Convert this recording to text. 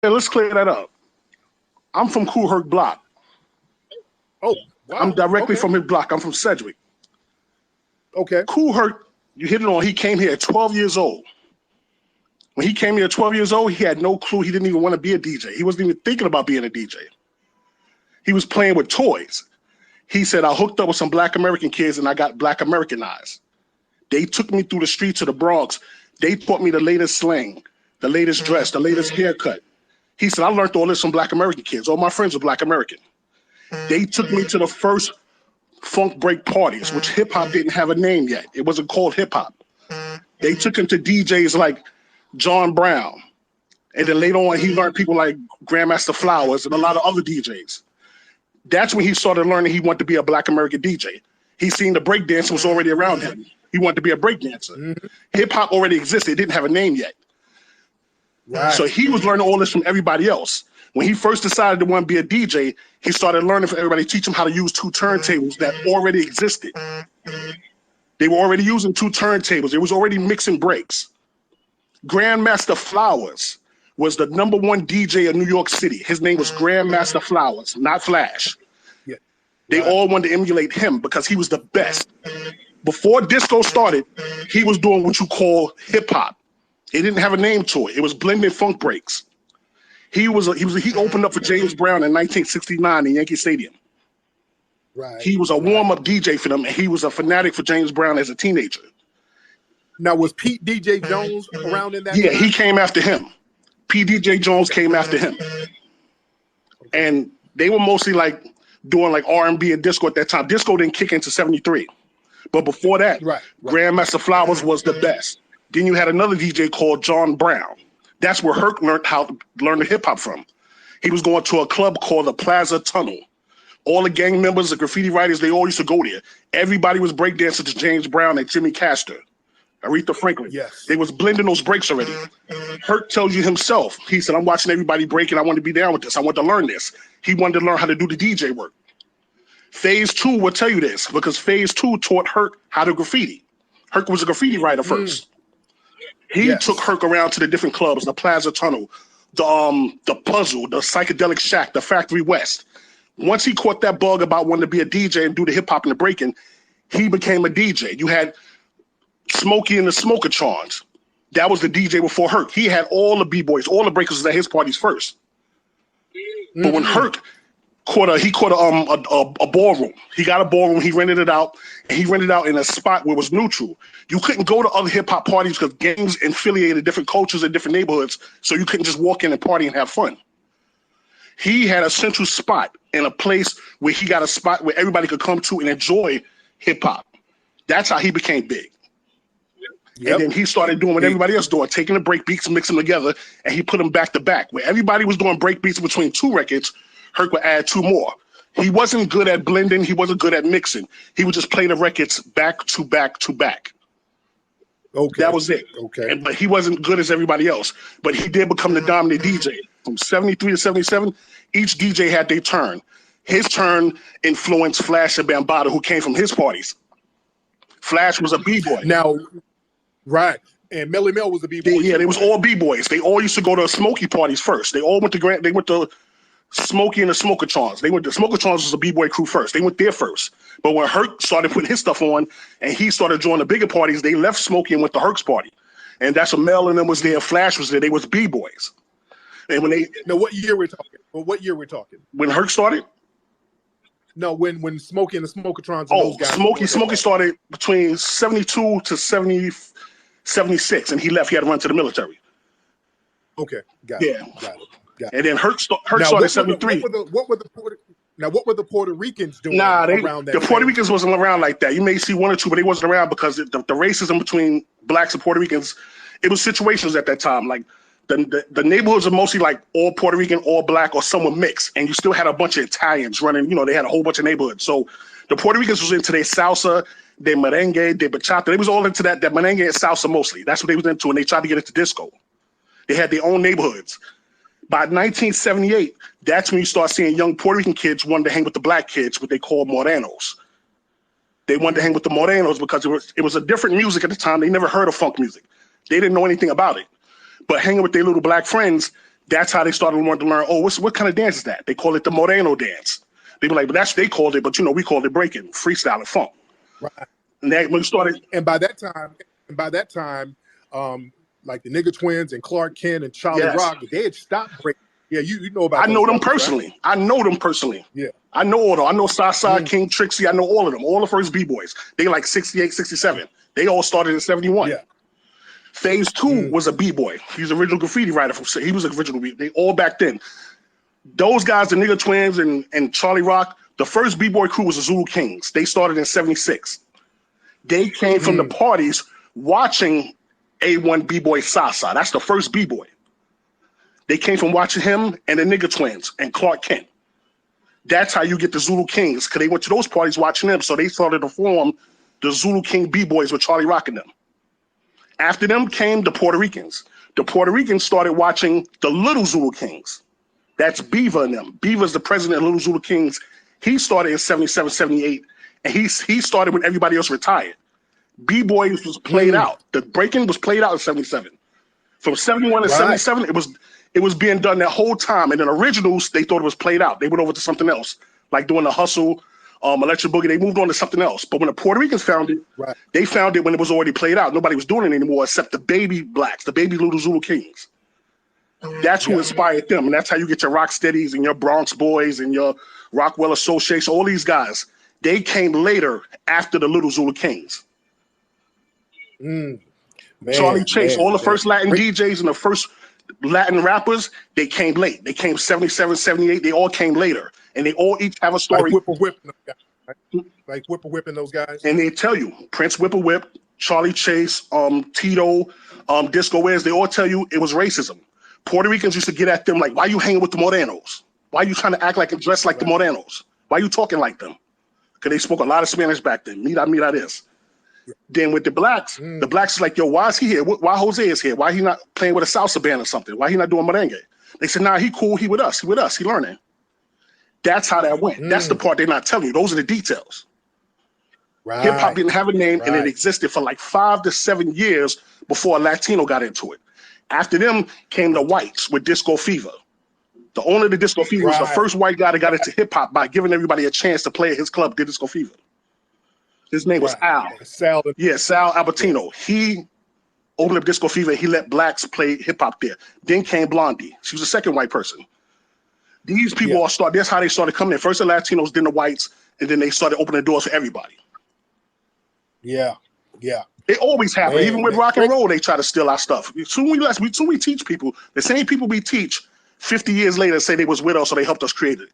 let's clear that up. I'm from Kool Herc block. Oh, wow. I'm directly from his block. I'm from Sedgwick. Okay. Kool Herc, you hit it on. He came here at 12 years old. When he came here at 12 years old, he had no clue. He didn't even want to be a DJ. He wasn't even thinking about being a DJ. He was playing with toys. He said, I hooked up with some Black American kids and I got Black Americanized. They took me through the streets of the Bronx. They taught me the latest slang, the latest dress, the latest haircut. He said, I learned all this from Black American kids. All my friends were Black American. They took me to the first funk break parties, which hip hop didn't have a name yet. It wasn't called hip hop. They took him to DJs like John Brown. And then later on, he learned people like Grandmaster Flowers and a lot of other DJs. That's when he started learning he wanted to be a Black American DJ. He seen the breakdance was already around him. He wanted to be a breakdancer. Mm-hmm. Hip hop already existed. It didn't have a name yet. Right. So he was learning all this from everybody else. When he first decided to want to be a DJ, he started learning from everybody, teach him how to use two turntables that already existed. They were already using two turntables. They was already mixing breaks. Grandmaster Flowers was the #1 DJ in New York City. His name was Grandmaster Flowers, not Flash. Yeah. They all wanted to emulate him because he was the best. Before disco started, he was doing what you call hip hop. It didn't have a name to it. It was blending funk breaks. He opened up for James Brown in 1969 in Yankee Stadium. Right. He was a warm-up DJ for them, and he was a fanatic for James Brown as a teenager. Now, was Pete DJ Jones around in that Yeah, time? he came after him. Pete DJ Jones came after him. And they were mostly like doing like R&B and disco at that time. Disco didn't kick into 73. But before that, Grandmaster Flowers was the best. Then you had another DJ called John Brown. That's where Herc learned how to learn the hip hop from. He was going to a club called the Plaza Tunnel. All the gang members, the graffiti writers, they all used to go there. Everybody was breakdancing to James Brown and Jimmy Castor, Aretha Franklin. Yes. They was blending those breaks already. Herc tells you himself, he said, I'm watching everybody break and I want to be down with this. I want to learn this. He wanted to learn how to do the DJ work. Phase 2 will tell you this because Phase 2 taught Herc how to graffiti. Herc was a graffiti writer first. He took Herc around to the different clubs, the Plaza Tunnel, the Puzzle, the Psychedelic Shack, the Factory West. Once he caught that bug about wanting to be a DJ and do the hip hop and the breaking, he became a DJ. You had Smokey and the Smokatrons. That was the DJ before Herc. He had all the B-boys, all the breakers at his parties first. But when Herc caught a ballroom, he got a ballroom, he rented it out, and he rented it out in a spot where it was neutral. You couldn't go to other hip hop parties because gangs affiliated different cultures in different neighborhoods, so you couldn't just walk in and party and have fun. He had a central spot in a place where he got a spot where everybody could come to and enjoy hip hop. That's how he became big. Yep. And then he started doing what everybody else doing, taking the break beats and mixing them together, and he put them back to back. Where everybody was doing break beats between two records, Herc would add two more. He wasn't good at blending. He wasn't good at mixing. He would just play the records back to back to back. Okay. That was it. Okay. But he wasn't good as everybody else. But he did become the dominant DJ. From 73 to 77, each DJ had their turn. His turn influenced Flash and Bambaataa, who came from his parties. Flash was a B-boy. Now, right. And Melly Mel was a B-boy. Yeah, they was all B-boys. They all used to go to Smokey parties first. They all went to Smokey and the Smokatrons. The Smokatrons was a B-boy crew first. They went there first. But when Herc started putting his stuff on and he started joining the bigger parties, they left Smokey and went to Herc's party. And that's when Mel and them was there, Flash was there. They was B-boys. And when they now, what year we're talking? Well, what year we're talking? When Herc started? No, when Smokey and the Smokatrons. Oh, Smokey started between 72 to 76, and he left. He had to run to the military. Okay, got it. And then Herc started 73. What were the Puerto Ricans doing around that? The Puerto Ricans wasn't around like that. You may see one or two, but they wasn't around because the racism between blacks and Puerto Ricans, it was situations at that time. Like the neighborhoods are mostly like all Puerto Rican, all black, or some were mixed. And you still had a bunch of Italians running, they had a whole bunch of neighborhoods. So the Puerto Ricans was into their salsa, their merengue, their bachata. They was all into that merengue and salsa mostly. That's what they was into, and they tried to get into disco. They had their own neighborhoods. By 1978, that's when you start seeing young Puerto Rican kids wanting to hang with the black kids, what they call morenos. They wanted to hang with the morenos because it was a different music at the time. They never heard of funk music. They didn't know anything about it. But hanging with their little black friends, That's how they started wanting to learn. Oh, what kind of dance is that? They call it the Moreno dance. They were like, but that's what they called it. But we called it breaking, freestyle, and funk. Right. And that when we started. And by that time, like the Nigga Twins and Clark Kent and Charlie Rock, they had stopped breaking. Yeah, you know about. I know them personally. Right? I know them personally. Yeah. I know all of them. I know Sasa, King Trixie. I know all of them. All the first B-boys. They like 68, 67. They all started in 71. Yeah. Phase 2 was a B-boy. He's an original graffiti writer. He was an original B-boy. They all back then. Those guys, the Nigga Twins and Charlie Rock, the first B-boy crew was the Zulu Kings. They started in 76. They came from the parties watching A1 B-boy Sasa. That's the first B-boy. They came from watching him and the Nigga Twins and Clark Kent. That's how you get the Zulu Kings, because they went to those parties watching them. So they started to form the Zulu King B-boys with Charlie Rock and them. After them came the Puerto Ricans. The Puerto Ricans started watching the Little Zulu Kings. That's Beaver and them. Beaver's the president of Little Zulu Kings. He started in 77, 78, and he started when everybody else retired. B-boys was played out. The breaking was played out in 77. From 71 to 77, it was being done that whole time. And then originals, they thought it was played out. They went over to something else, like doing the hustle, Electric Boogie. They moved on to something else. But when the Puerto Ricans found it, they found it when it was already played out. Nobody was doing it anymore except the baby blacks, the baby Little Zulu Kings. That's who inspired them. And that's how you get your Rocksteadies and your Bronx Boys and your Rockwell Association, all these guys. They came later after the Little Zulu Kings. Charlie Chase, all the first Latin DJs and the first Latin rappers, they came late. They came 77, 78. They all came later. And they all each have a story. Like Whipper-whipping those guys. And they tell you, Prince Whipper-whip, Charlie Chase, Tito, Disco Wiz, they all tell you it was racism. Puerto Ricans used to get at them like, why you hanging with the Morenos? Why you trying to act like and dress like the Morenos? Why you talking like them? Because they spoke a lot of Spanish back then. Mira this. Then with the blacks is like, yo, why is he here? Why Jose is here? Why he not playing with a salsa band or something? Why he not doing merengue? They said, nah, he cool. He with us. He learning. That's how that went. That's the part they're not telling you. Those are the details. Hip hop didn't have a name and it existed for like 5 to 7 years before a Latino got into it. After them came the whites with Disco Fever. The owner of the Disco Fever was the first white guy that got into hip hop by giving everybody a chance to play at his club, the Disco Fever. His name was Al. Sal Albertino. He opened up Disco Fever. He let blacks play hip hop there. Then came Blondie. She was the second white person. These people all started. That's how they started coming in. First the Latinos, then the whites, and then they started opening the doors for everybody. Yeah. It always happened. Even with rock and roll, they try to steal our stuff. Soon we teach people, the same people we teach 50 years later say they was with us or they helped us create it.